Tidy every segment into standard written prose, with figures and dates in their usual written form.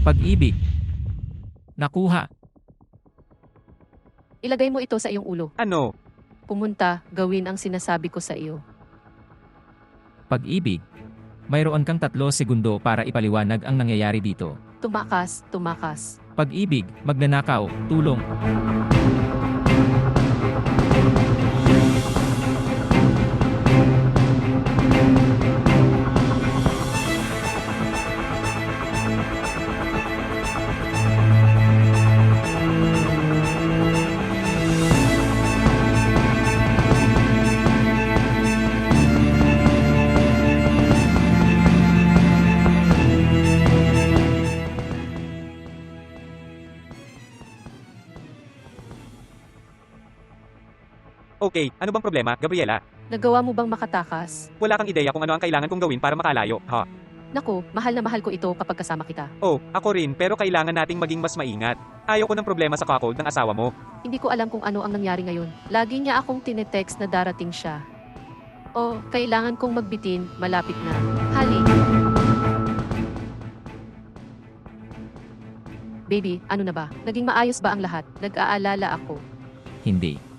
Pag-ibig. Nakuha. Ilagay mo ito sa iyong ulo. Ano? Pumunta, gawin ang sinasabi ko sa iyo. Pag-ibig. Mayroon kang 3 segundo para ipaliwanag ang nangyayari dito. Tumakas, tumakas. Pag-ibig, magnanakaw, tulong. Okay, ano bang problema, Gabriela? Nagawa mo bang makatakas? Wala kang ideya kung ano ang kailangan kong gawin para makalayo, ha? Naku, mahal na mahal ko ito kapag kasama kita. Oh, ako rin, pero kailangan nating maging mas maingat. Ayaw ko ng problema sa cuckold ng asawa mo. Hindi ko alam kung ano ang nangyari ngayon. Lagi niya akong tinetext na darating siya. Oh, kailangan kong magbitin, malapit na. Hali. Baby, ano na ba? Naging maayos ba ang lahat? Nag-aalala ako. Hindi.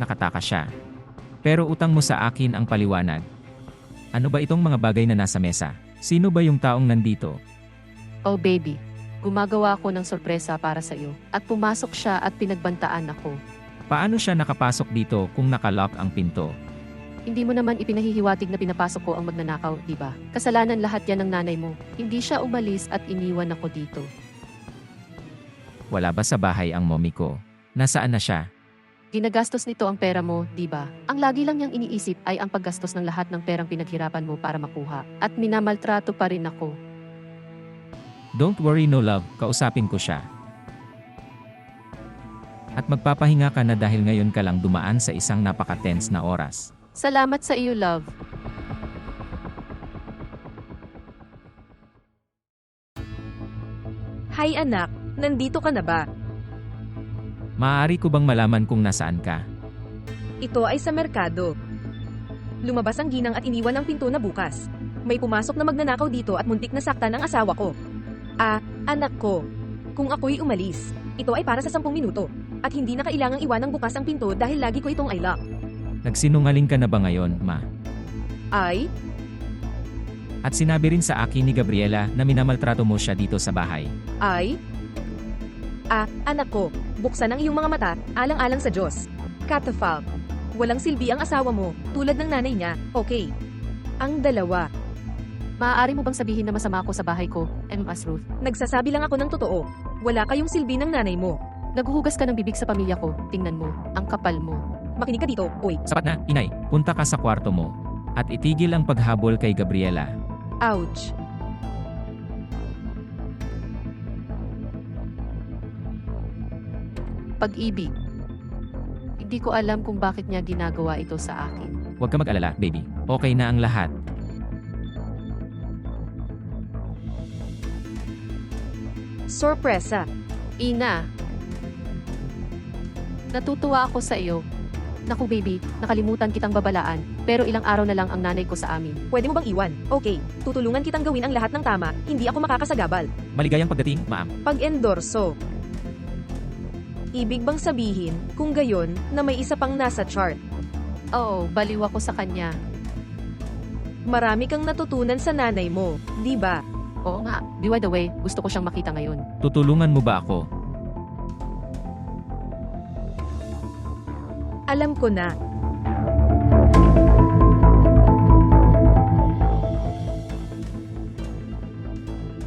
Nakatakas siya. Pero utang mo sa akin ang paliwanag. Ano ba itong mga bagay na nasa mesa? Sino ba yung taong nandito? Oh baby, gumagawa ako ng sorpresa para sa iyo. At pumasok siya at pinagbantaan ako. Paano siya nakapasok dito kung nakalock ang pinto? Hindi mo naman ipinahihiwatig na pinapasok ko ang magnanakaw, di ba? Kasalanan lahat yan ng nanay mo. Hindi siya umalis at iniwan ako dito. Wala ba sa bahay ang mommy ko? Nasaan na siya? Ginagastos nito ang pera mo, di ba? Ang lagi lang niyang iniisip ay ang paggastos ng lahat ng perang pinaghirapan mo para makuha. At minamaltrato pa rin ako. Don't worry no love, kausapin ko siya. At magpapahinga ka na dahil ngayon ka lang dumaan sa isang napaka-tense na oras. Salamat sa iyo, love. Hi anak, nandito ka na ba? Maaari ko bang malaman kung nasaan ka? Ito ay sa merkado. Lumabas ang ginang at iniwan ang pinto na bukas. May pumasok na magnanakaw dito at muntik na saktan ang asawa ko. Ah, anak ko. Kung ako'y umalis, ito ay para sa 10 minuto. At hindi na kailangang iwanang bukas ang pinto dahil lagi ko itong i-lock. Nagsinungaling ka na ba ngayon, ma? Ay, At sinabi rin sa akin ni Gabriela na minamaltrato mo siya dito sa bahay. anak ko, buksan ang iyong mga mata, alang-alang sa Diyos. Catafalque. Walang silbi ang asawa mo, tulad ng nanay niya, okay? Ang dalawa, Maaari mo bang sabihin na masama ako sa bahay ko, M.S. Ruth? nagsasabi lang ako ng totoo. Wala kayong silbi ng nanay mo. Naghuhugas ka ng bibig sa pamilya ko, tingnan mo, ang kapal mo. Makinig ka dito, oy. Sapat na, inay, punta ka sa kwarto mo. At itigil ang paghabol kay Gabriela. Ouch. Pag-ibig. Hindi ko alam kung bakit niya ginagawa ito sa akin. Huwag ka mag-alala, baby. Okay na ang lahat. Sorpresa. Ina. Natutuwa ako sa iyo. Naku baby, nakalimutan kitang babalaan, pero ilang araw na lang ang nanay ko sa amin. Pwede mo bang iwan? Okay, tutulungan kitang gawin ang lahat ng tama, hindi ako makakasagabal. Maligayang pagdating, ma'am. Pag-endorso. Ibig bang sabihin, kung gayon, na may isa pang nasa chart? Oo, baliw ako sa kanya. Marami kang natutunan sa nanay mo, di ba? Oo nga, by the way, gusto ko siyang makita ngayon. Tutulungan mo ba ako? Alam ko na.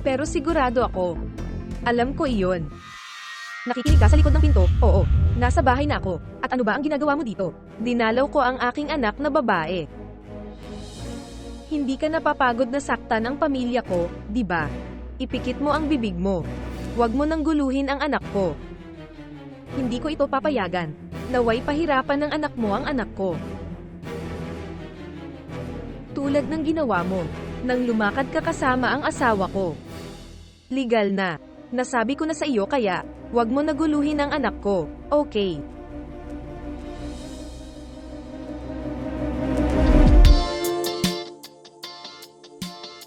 Pero sigurado ako. Alam ko iyon. Nakikinig ka sa likod ng pinto? Oo. Nasa bahay na ako. At ano ba ang ginagawa mo dito? Dinalaw ko ang aking anak na babae. Hindi ka napapagod na saktan ang pamilya ko, di ba? Ipikit mo ang bibig mo. Huwag mo nang guluhin ang anak ko. Hindi ko ito papayagan. Naway pahirapan ng anak mo ang anak ko. Tulad ng ginawa mo, nang lumakad ka kasama ang asawa ko. Legal na. Nasabi ko na sa iyo kaya, huwag mo naguluhin ang anak ko, okay?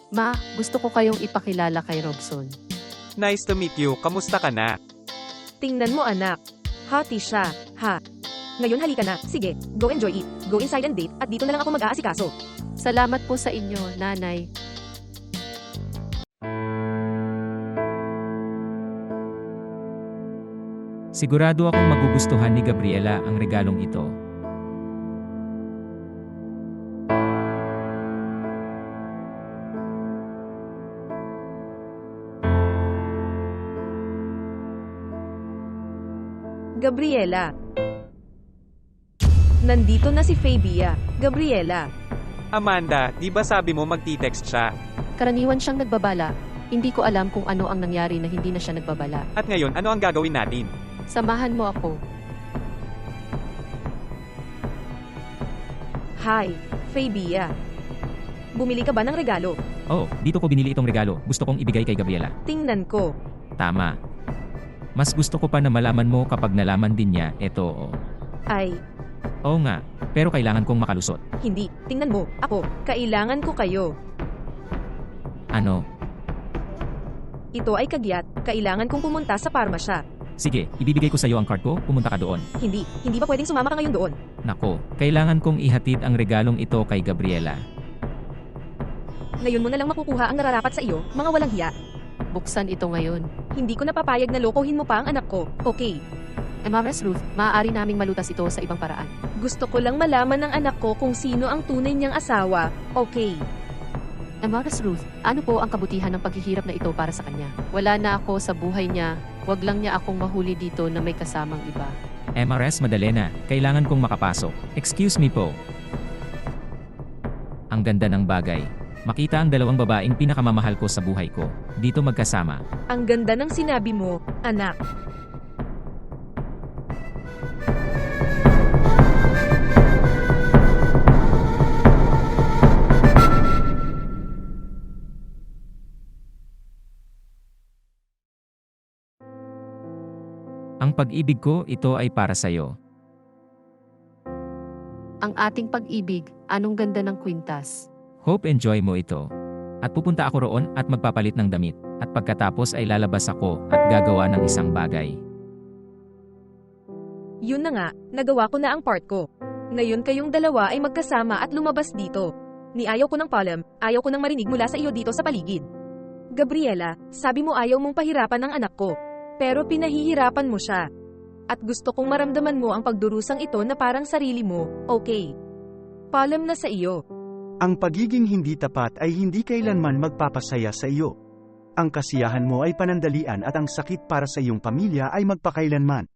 Ma, gusto ko kayong ipakilala kay Robson. Nice to meet you, kamusta ka na? Tingnan mo anak. Hati siya, ha. Ngayon halika na, sige, go enjoy it. Go inside and date, at dito na lang ako mag-aasikaso. Salamat po sa inyo, nanay. Sigurado akong magugustuhan ni Gabriela ang regalong ito. Gabriela. Nandito na si Fabia. Gabriela. Amanda, di ba sabi mo magti-text siya? Karaniwan siyang nagbabala. Hindi ko alam kung ano ang nangyari na hindi na siya nagbabala. At ngayon, ano ang gagawin natin? Samahan mo ako. Hi, Fabia. Bumili ka ba ng regalo? Oh, dito ko binili itong regalo. Gusto kong ibigay kay Gabriela. Tingnan ko. Tama. Mas gusto ko pa na malaman mo kapag nalaman din niya, eto. Ay, Oo nga, pero kailangan kong makalusot. hindi. Tingnan mo. Ako. Kailangan ko kayo. Ano? Ito ay kagyat. Kailangan kong pumunta sa parmasya. Sige, ibibigay ko sa iyo ang card ko, pumunta ka doon. Hindi. Hindi ba pwedeng sumama ka ngayon doon? Nako, kailangan kong ihatid ang regalong ito kay Gabriela. Ngayon mo na lang makukuha ang nararapat sa iyo, mga walang hiya. Buksan ito ngayon. Hindi ko napapayag na lokohin mo pa ang anak ko. Okay. Mrs. Ruth, maaari naming malutas ito sa ibang paraan. Gusto ko lang malaman ng anak ko kung sino ang tunay niyang asawa. Okay. Mrs. Ruth, ano po ang kabutihan ng paghihirap na ito para sa kanya? Wala na ako sa buhay niya. Wag lang niya akong mahuli dito na may kasamang iba. MRS Madalena, kailangan kong makapasok. Excuse me po. Ang ganda ng bagay. Makita ang dalawang babaeng pinakamamahal ko sa buhay ko. Dito magkasama. Ang ganda ng sinabi mo, anak. Ang pag-ibig ko, ito ay para sa'yo. Ang ating pag-ibig, anong ganda ng kwintas. Hope enjoy mo ito. At pupunta ako roon at magpapalit ng damit. At pagkatapos ay lalabas ako at gagawa ng isang bagay. Yun na nga, nagawa ko na ang part ko. Ngayon kayong dalawa ay magkasama at lumabas dito. Ni ayaw ko ng palem, ayaw ko nang marinig mula sa iyo dito sa paligid. Gabriela, sabi mo ayaw mong pahirapan ang anak ko. Pero pinahihirapan mo siya. At gusto kong maramdaman mo ang pagdurusang ito na parang sarili mo, okay. Palem na sa iyo. Ang pagiging hindi tapat ay hindi kailanman magpapasaya sa iyo. Ang kasiyahan mo ay panandalian at ang sakit para sa iyong pamilya ay magpakailanman.